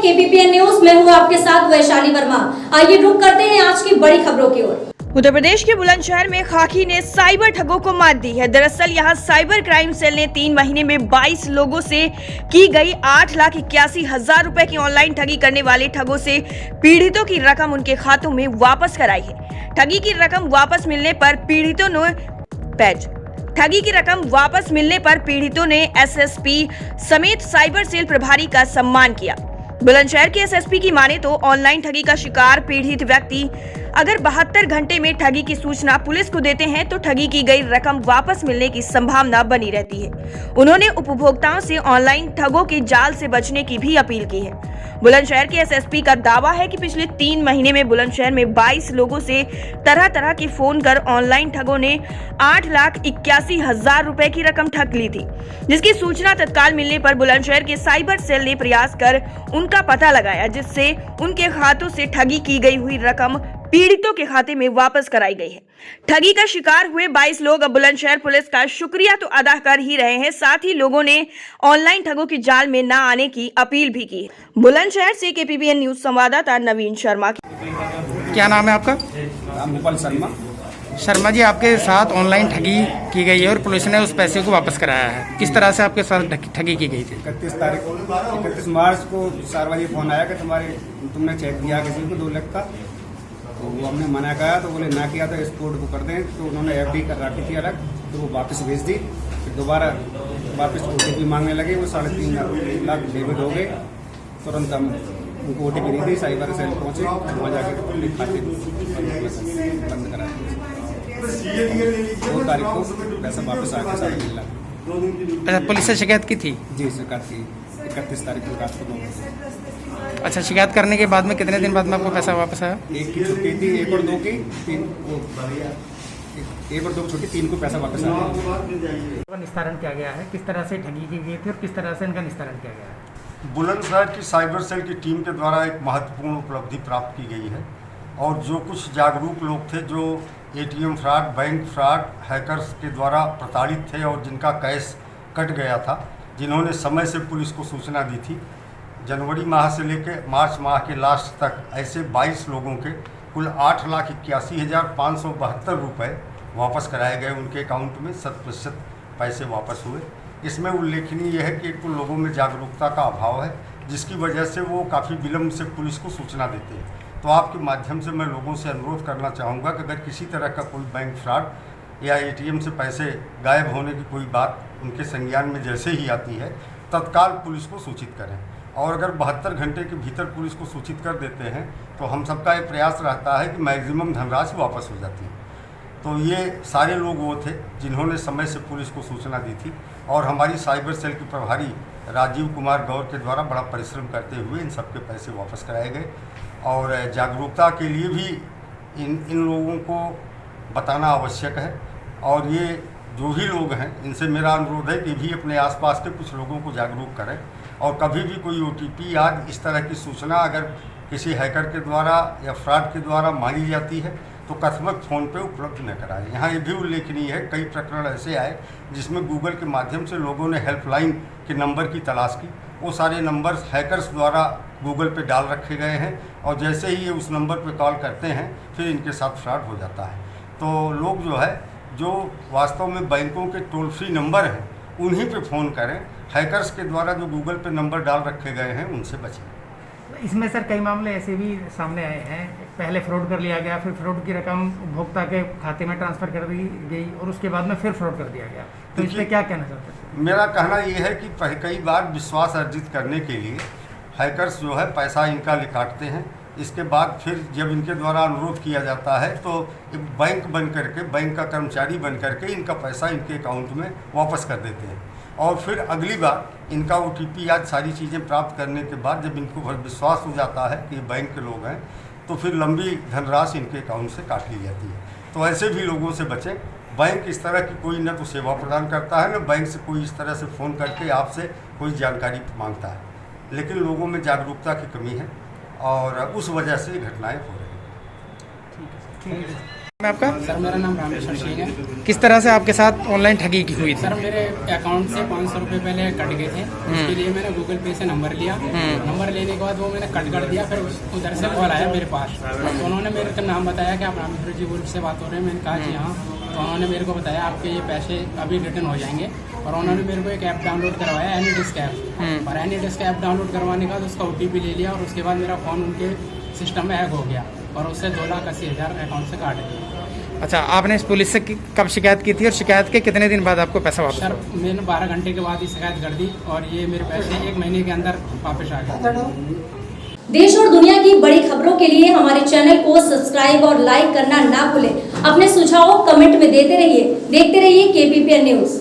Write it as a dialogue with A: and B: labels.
A: KPPN news में हूँ आपके साथ वैशाली वर्मा। आइए रुक करते हैं आज की बड़ी खबरों की ओर।
B: उत्तर प्रदेश के बुलंदशहर में खाकी ने साइबर ठगों को मात दी है। दरअसल यहां साइबर क्राइम सेल ने 3 महीने में 22 लोगों से की गई 8,81,000 रुपए की ऑनलाइन ठगी करने वाले ठगों से पीड़ितों की रकम उनके खातों में वापस कराई है। ठगी की रकम वापस मिलने पर पीड़ितों ने एसएसपी समेत साइबर सेल प्रभारी का सम्मान किया। बुलंदशहर के एसएसपी की माने तो ऑनलाइन ठगी का शिकार पीड़ित व्यक्ति अगर 72 घंटे में ठगी की सूचना पुलिस को देते हैं तो ठगी की गई रकम वापस मिलने की संभावना बनी रहती है। उन्होंने उपभोक्ताओं से ऑनलाइन ठगों के जाल से बचने की भी अपील की है। बुलंदशहर के एसएसपी का दावा है कि पिछले 3 महीने में बुलंदशहर में 22 लोगों से तरह तरह के फोन कर ऑनलाइन ठगों ने 8,81,000 रुपए की रकम ठग ली थी, जिसकी सूचना तत्काल मिलने पर बुलंदशहर के साइबर सेल ने प्रयास कर उनका पता लगाया, जिससे उनके खातों से ठगी की गई हुई रकम पीड़ितों के खाते में वापस कराई गई है। ठगी का शिकार हुए 22 लोग अब बुलंदशहर पुलिस का शुक्रिया तो अदा कर ही रहे हैं, साथ ही लोगों ने ऑनलाइन ठगों की जाल में न आने की अपील भी की। बुलंदशहर से केपीपीएन न्यूज संवाददाता नवीन शर्मा।
C: क्या नाम है आपका?
D: गोपाल शर्मा।
C: शर्मा जी, आपके साथ ऑनलाइन ठगी की गई है और पुलिस ने उस पैसे को वापस कराया है। किस तरह से आपके साथ ठगी की गई थी?
D: 31 मार्च को 4 बजे फोन आया कि तुमने चेक दिया किसी को 2 लाख का, तो वो हमने मना किया तो बोले ना किया तो एक्सपोर्ट को कर दें, तो उन्होंने एफडी कर रखी थी अलग, तो वो वापस भेज दी। फिर दोबारा वापस ओटीपी मांगने लगे, वो 3.5 लाख डेबिट हो गए। तुरंत हम उनको ओटीपी नहीं दी, साइबर सेल पहुंचे, वहाँ जाकर खाते बंद करा दिए। 2 तारीख को पैसा वापस आ गया 3.5 लाख।
C: अच्छा, पुलिस से शिकायत की थी?
D: जी, शिकायत की 31 तारीख को रात को 9 बजे।
C: अच्छा, शिकायत करने के बाद में कितने दिन बाद में आपको पैसा वापस आया?
D: 1 की छुट्टी थी, 1 और 2 की, 3 1 और 2 की छुट्टी, 3 को पैसा वापस आया।
C: निस्तारण किया गया है, किस तरह से ठगी की गई थी और किस तरह से इनका निस्तारण किया गया है?
E: बुलंदशहर की साइबर सेल की टीम के द्वारा एक महत्वपूर्ण उपलब्धि प्राप्त की गई है और जो कुछ जागरूक लोग थे जो ATM fraud, bank fraud, hackers के द्वारा प्रताड़ित थे और जिनका कैश कट गया था, जिन्होंने समय से पुलिस को सूचना दी थी, जनवरी माह से लेकर मार्च माह के लास्ट तक ऐसे 22 लोगों के कुल 8,81,572 रुपये वापस कराए गए उनके अकाउंट में। 100% पैसे वापस हुए। इसमें उल्लेखनीय यह है कि कुछ लोगों में जागरूकता का अभाव है, जिसकी वजह से वो काफ़ी विलम्ब से पुलिस को सूचना देते हैं। तो आपके माध्यम से मैं लोगों से अनुरोध करना चाहूँगा कि अगर किसी तरह का कोई बैंक फ्रॉड या एटीएम से पैसे गायब होने की कोई बात उनके संज्ञान में जैसे ही आती है, तत्काल पुलिस को सूचित करें। और अगर 72 घंटे के भीतर पुलिस को सूचित कर देते हैं तो हम सबका एक प्रयास रहता है कि मैक्सिमम धनराशि वापस हो जाती है। तो ये सारे लोग वो थे जिन्होंने समय से पुलिस को सूचना दी थी और हमारी साइबर सेल के प्रभारी राजीव कुमार गौर के द्वारा बड़ा परिश्रम करते हुए इन सबके पैसे वापस कराए गए। और जागरूकता के लिए भी इन लोगों को बताना आवश्यक है। और ये जो भी लोग हैं, इनसे मेरा अनुरोध है कि भी अपने आसपास के कुछ लोगों को जागरूक करें और कभी भी कोई ओटीपी या इस तरह की सूचना अगर किसी हैकर के द्वारा या फ्रॉड के द्वारा मांगी जाती है तो कस्टमर फ़ोन पे उपलब्ध न कराएं। यहाँ ये भी उल्लेखनीय है, कई प्रकरण ऐसे आए जिसमें गूगल के माध्यम से लोगों ने हेल्पलाइन के नंबर की तलाश की। वो सारे नंबर हैकर्स द्वारा गूगल पे डाल रखे गए हैं और जैसे ही ये उस नंबर पे कॉल करते हैं फिर इनके साथ फ्रॉड हो जाता है। तो लोग जो है जो वास्तव में बैंकों के टोल फ्री नंबर हैं उन्हीं पे फ़ोन करें। हैकर्स के द्वारा जो गूगल पे नंबर डाल रखे गए हैं उनसे बचें।
F: इसमें सर कई मामले ऐसे भी सामने आए हैं, पहले फ्रॉड कर लिया गया, फिर फ्रॉड की रकम उपभोक्ता के खाते में ट्रांसफ़र कर दी गई और उसके बाद में फिर फ्रॉड कर दिया गया। तो इस पर क्या कहना चाहते हैं?
E: मेरा कहना ये है कि कई बार विश्वास अर्जित करने के लिए हैकर्स जो है पैसा इनका काटते हैं। इसके बाद फिर जब इनके द्वारा अनुरोध किया जाता है तो बैंक बन करके, बैंक का कर्मचारी बन करके इनका पैसा इनके अकाउंट में वापस कर देते हैं। और फिर अगली बार इनका ओटीपी या सारी चीज़ें प्राप्त करने के बाद जब इनको विश्वास हो जाता है कि बैंक के लोग हैं तो फिर लंबी धनराशि इनके अकाउंट से काट ली जाती है। तो ऐसे भी लोगों से बचें। बैंक इस तरह की कोई न तो सेवा प्रदान करता है, न बैंक से कोई इस तरह से फ़ोन करके आपसे कोई जानकारी मांगता है, लेकिन लोगों में जागरूकता की कमी है और उस वजह से घटनाएं हो रही हैं।
F: ठीक है।
C: मैं आपका
G: सर मेरा नाम रामेश्वर सिंह है।
C: किस तरह से आपके साथ ऑनलाइन ठगी की हुई थी?
G: सर मेरे अकाउंट से 500 रुपये पहले कट गए थे, उसके लिए मैंने गूगल पे से नंबर लिया। नंबर लेने के बाद वो मैंने कट कर दिया, फिर उधर से कॉल आया मेरे पास, तो उन्होंने मेरे को नाम बताया कि आप रामेश्वर जी ग्रुप से बात हो रहे हैं। मैंने कहा जी हाँ, तो उन्होंने मेरे को बताया आपके ये पैसे अभी रिटर्न हो जाएंगे, और उन्होंने मेरे को एक ऐप डाउनलोड करवाया, एनीडिस्क ऐप। और एनीडिस्क ऐप डाउनलोड करवाने के बाद उसका OTP ले लिया, और उसके बाद मेरा फ़ोन उनके सिस्टम में हैक हो गया, और उससे 2,80,000 अकाउंट से काट दिया।
C: अच्छा, आपने इस पुलिस से कब शिकायत की थी और शिकायत के कितने दिन बाद आपको पैसा वापस?
G: सर मैंने 12 घंटे के बाद ही शिकायत कर दी, और ये मेरे पैसे 1 महीने के अंदर वापस आ गए।
A: देश और दुनिया की बड़ी खबरों के लिए हमारे चैनल को सब्सक्राइब और लाइक करना ना भूलें। अपने सुझाव कमेंट में देते रहिए। देखते रहिए KPPN न्यूज़।